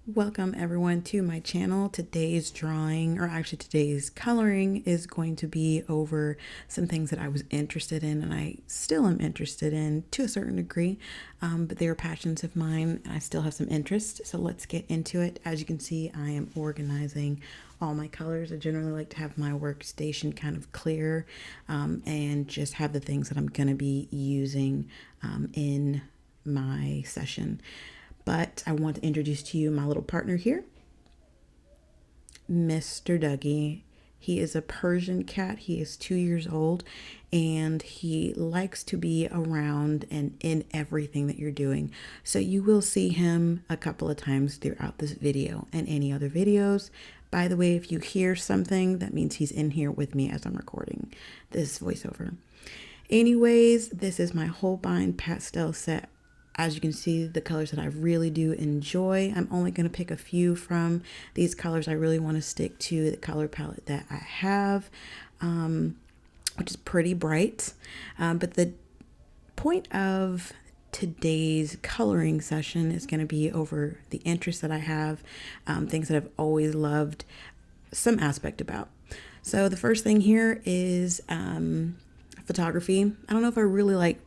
Welcome everyone to my channel. Today's drawing, or actually today's coloring, is going to be over some things that I was interested in and I still am interested in to a certain degree, but they are passions of mine and I still have some interest. So let's get into it. As you can see, I am organizing all my colors. I generally like to have my workstation kind of clear and just have the things that I'm going to be using in my session. But I want to introduce to you my little partner here, Mr. Dougie. He is a Persian cat. He is 2 years old and he likes to be around and in everything that you're doing. So you will see him a couple of times throughout this video and any other videos. By the way, if you hear something, that means he's in here with me as I'm recording this voiceover. Anyways, this is my Holbein Pastel set. As you can see, the colors that I really do enjoy. I'm only going to pick a few from these colors. I really want to stick to the color palette that I have, which is pretty bright. But the point of today's coloring session is going to be over the interests that I have, things that I've always loved some aspect about. So the first thing here is photography. I don't know if I really like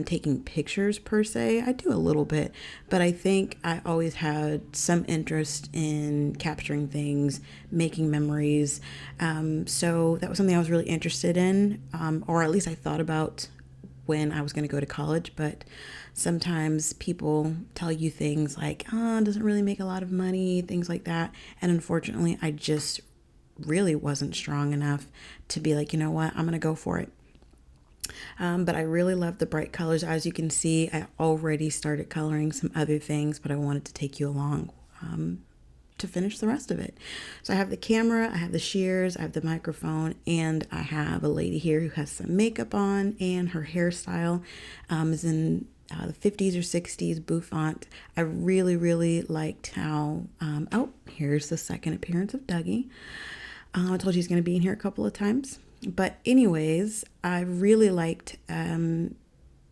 taking pictures per se. I do a little bit, but I think I always had some interest in capturing things, making memories. So that was something I was really interested in, or at least I thought about when I was going to go to college. But sometimes people tell you things like, oh, it doesn't really make a lot of money, things like that. And unfortunately, I just really wasn't strong enough to be like, you know what, I'm going to go for it. But I really love the bright colors. As you can see, I already started coloring some other things, but I wanted to take you along to finish the rest of it. So I have the camera, I have the shears, I have the microphone, and I have a lady here who has some makeup on, and her hairstyle is in the 50s or 60s bouffant. I really, really liked how, oh, here's the second appearance of Dougie. I told you he's going to be in here a couple of times. But anyways, I really liked, in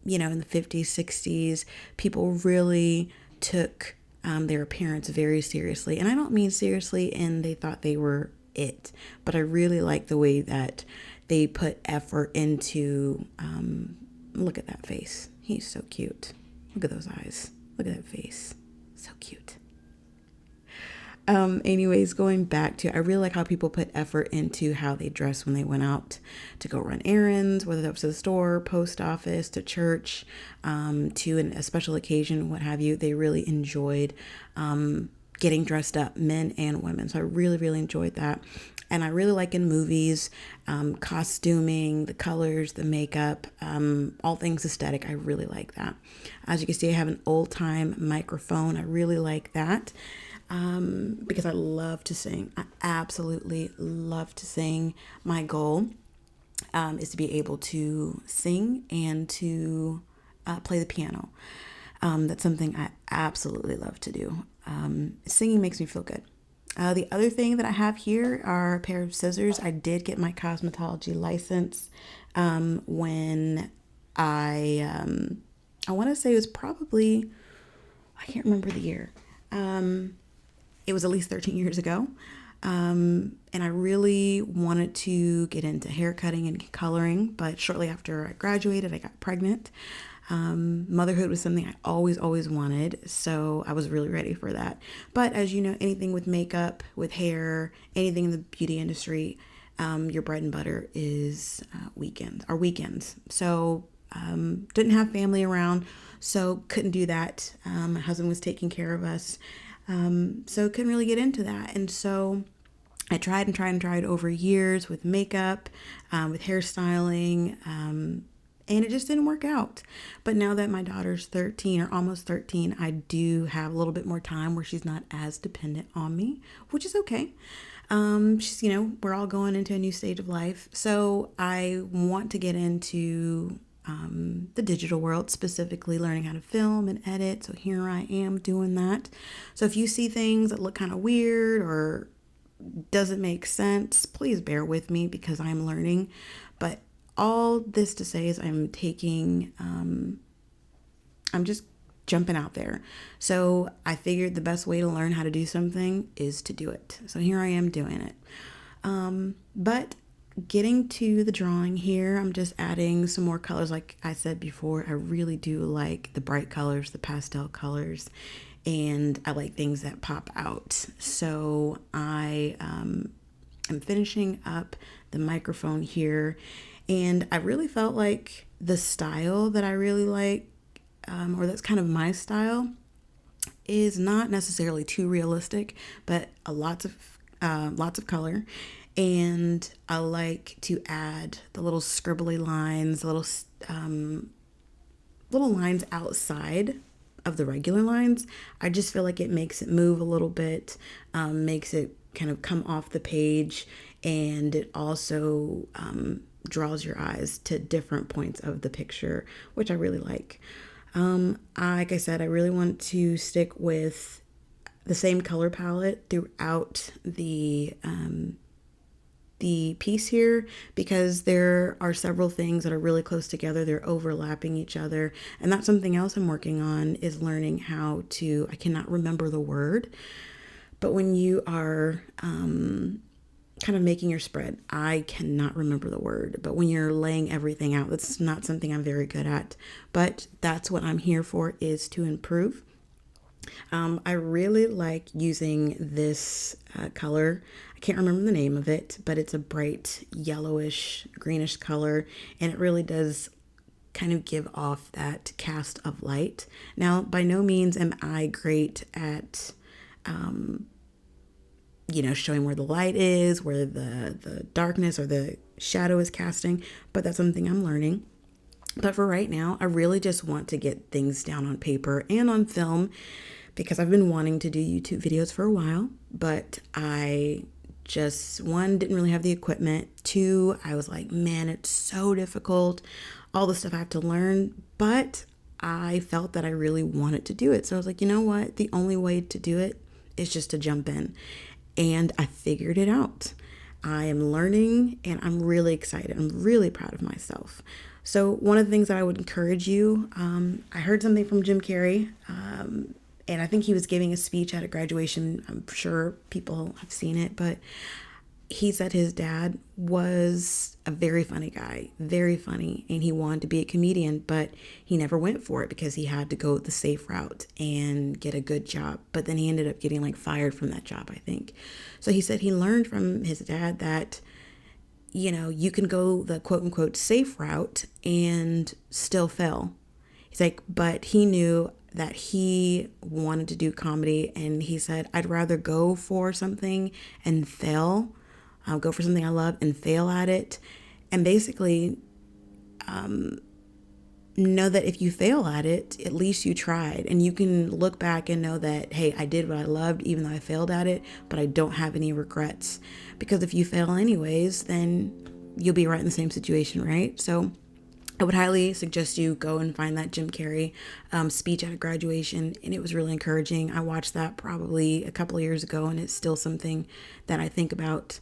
the 50s, 60s, people really took their appearance very seriously. And I don't mean seriously and they thought they were it, but I really like the way that they put effort into, look at that face. He's so cute. Look at those eyes. Look at that face. So cute. Anyways, going back to, I really like how people put effort into how they dress when they went out to go run errands, whether that was to the store, post office, to church, to a special occasion, what have you. They really enjoyed getting dressed up, men and women. So I really, really enjoyed that. And I really like in movies, costuming, the colors, the makeup, all things aesthetic. I really like that. As you can see, I have an old time microphone. I really like that. Because I love to sing. I absolutely love to sing. My goal is to be able to sing and to play the piano. That's something I absolutely love to do. Singing makes me feel good. The other thing that I have here are a pair of scissors. I did get my cosmetology license when I want to say it was probably, I can't remember the year. It was at least 13 years ago. And I really wanted to get into hair cutting and coloring, but shortly after I graduated, I got pregnant. Motherhood was something I always wanted, so I was really ready for that. But as you know, anything with makeup, with hair, anything in the beauty industry, your bread and butter is weekends. So didn't have family around, so couldn't do that. My husband was taking care of us. So couldn't really get into that. And so I tried over years with makeup, with hairstyling, and it just didn't work out. But now that my daughter's 13 or almost 13, I do have a little bit more time where she's not as dependent on me, which is okay. She's, we're all going into a new stage of life. So I want to get into the digital world, specifically learning how to film and edit. So here I am doing that. So if you see things that look kind of weird or doesn't make sense, please bear with me because I'm learning. But all this to say is I'm just jumping out there. So I figured the best way to learn how to do something is to do it. So here I am doing it. But getting to the drawing here, I'm just adding some more colors. Like I said before, I really do like the bright colors, the pastel colors, and I like things that pop out. So I am finishing up the microphone here, and I really felt like the style that I really like, or that's kind of my style, is not necessarily too realistic, but lots of color. And I like to add the little scribbly lines, little lines outside of the regular lines. I just feel like it makes it move a little bit, makes it kind of come off the page, and it also draws your eyes to different points of the picture, which I really like. Like I said, I really want to stick with the same color palette throughout the piece here, because there are several things that are really close together. They're overlapping each other. And that's something else I'm working on, is learning how to, I cannot remember the word, but when you are kind of making your spread, I cannot remember the word, but when you're laying everything out, that's not something I'm very good at, but that's what I'm here for, is to improve. I really like using this color. I can't remember the name of it, but it's a bright yellowish, greenish color, and it really does kind of give off that cast of light. Now, by no means am I great at, showing where the light is, where the darkness or the shadow is casting, but that's something I'm learning. But for right now, I really just want to get things down on paper and on film, because I've been wanting to do YouTube videos for a while, but I just, one, didn't really have the equipment. Two, I was like, man, it's so difficult, all the stuff I have to learn, but I felt that I really wanted to do it. So I was like, you know what? The only way to do it is just to jump in. And I figured it out. I am learning, and I'm really excited. I'm really proud of myself. So one of the things that I would encourage you, I heard something from Jim Carrey, and I think he was giving a speech at a graduation. I'm sure people have seen it, but he said his dad was a very funny guy, very funny, and he wanted to be a comedian, but he never went for it because he had to go the safe route and get a good job. But then he ended up getting fired from that job, I think. So he said he learned from his dad that, you can go the quote unquote safe route and still fail. He's like, but he knew that he wanted to do comedy, and he said, I'd rather go for something and fail. I'll go for something I love and fail at it. And basically, know that if you fail at it, at least you tried, and you can look back and know that, hey, I did what I loved, even though I failed at it, but I don't have any regrets. Because if you fail anyways, then you'll be right in the same situation, right? So I would highly suggest you go and find that Jim Carrey speech at a graduation, and it was really encouraging. I watched that probably a couple of years ago, and it's still something that I think about.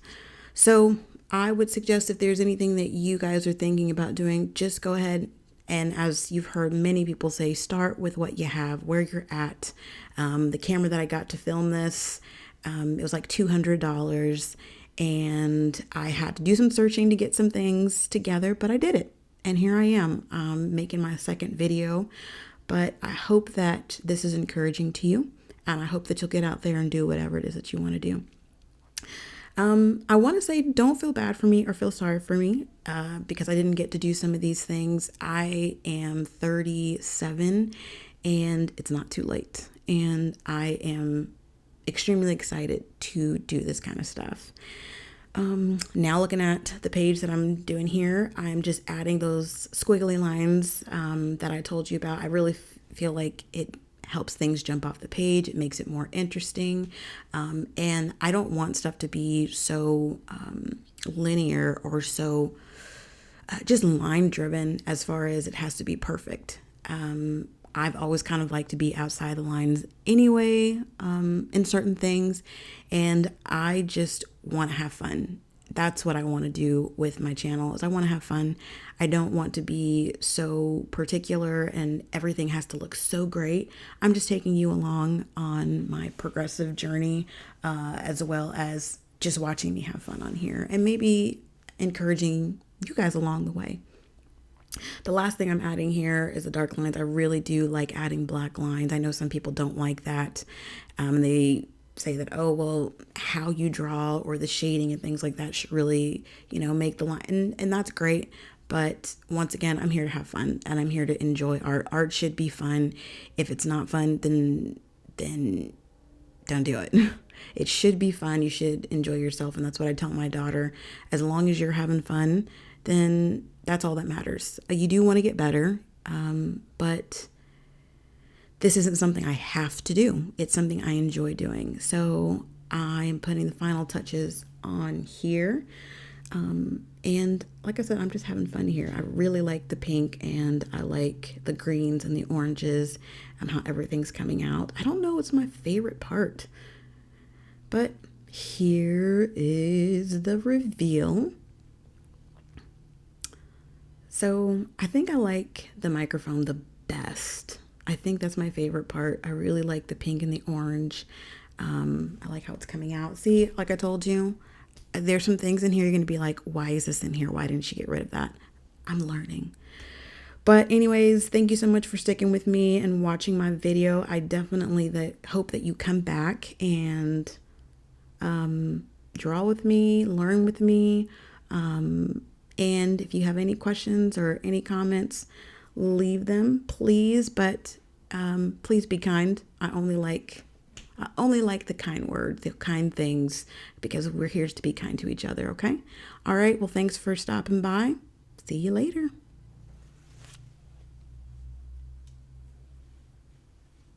So I would suggest, if there's anything that you guys are thinking about doing, just go ahead and, as you've heard many people say, start with what you have, where you're at. The camera that I got to film this, it was like $200, and I had to do some searching to get some things together, but I did it. And here I am making my second video. But I hope that this is encouraging to you, and I hope that you'll get out there and do whatever it is that you want to do. I want to say, don't feel bad for me or feel sorry for me because I didn't get to do some of these things. I am 37, and it's not too late. And I am extremely excited to do this kind of stuff. Now looking at the page that I'm doing here, I'm just adding those squiggly lines that I told you about. I really feel like it helps things jump off the page. It makes it more interesting. And I don't want stuff to be so linear or so just line driven, as far as it has to be perfect. I've always kind of liked to be outside the lines anyway, in certain things. And I just want to have fun that's what I want to do with my channel is I want to have fun. I don't want to be so particular and everything has to look so great. I'm just taking you along on my progressive journey, as well as just watching me have fun on here and maybe encouraging you guys along the way. The last thing I'm adding here is the dark lines. I really do like adding black lines. I know some people don't like that. They say that, oh, well, how you draw or the shading and things like that should really, make the line. And that's great. But once again, I'm here to have fun and I'm here to enjoy art. Art should be fun. If it's not fun, then don't do it. It should be fun. You should enjoy yourself. And that's what I tell my daughter. As long as you're having fun, then that's all that matters. You do want to get better, but this isn't something I have to do. It's something I enjoy doing. So I am putting the final touches on here. And like I said, I'm just having fun here. I really like the pink and I like the greens and the oranges and how everything's coming out. I don't know what's my favorite part, but here is the reveal. So I think I like the microphone the best. I think that's my favorite part. I really like the pink and the orange. I like how it's coming out. See, like I told you, there's some things in here you're going to be like, why is this in here? Why didn't she get rid of that? I'm learning. But anyways, thank you so much for sticking with me and watching my video. I definitely hope that you come back and draw with me, learn with me. And if you have any questions or any comments, leave them, please. But please be kind. I only like the kind words, the kind things, because we're here to be kind to each other, okay? All right, well, thanks for stopping by. See you later.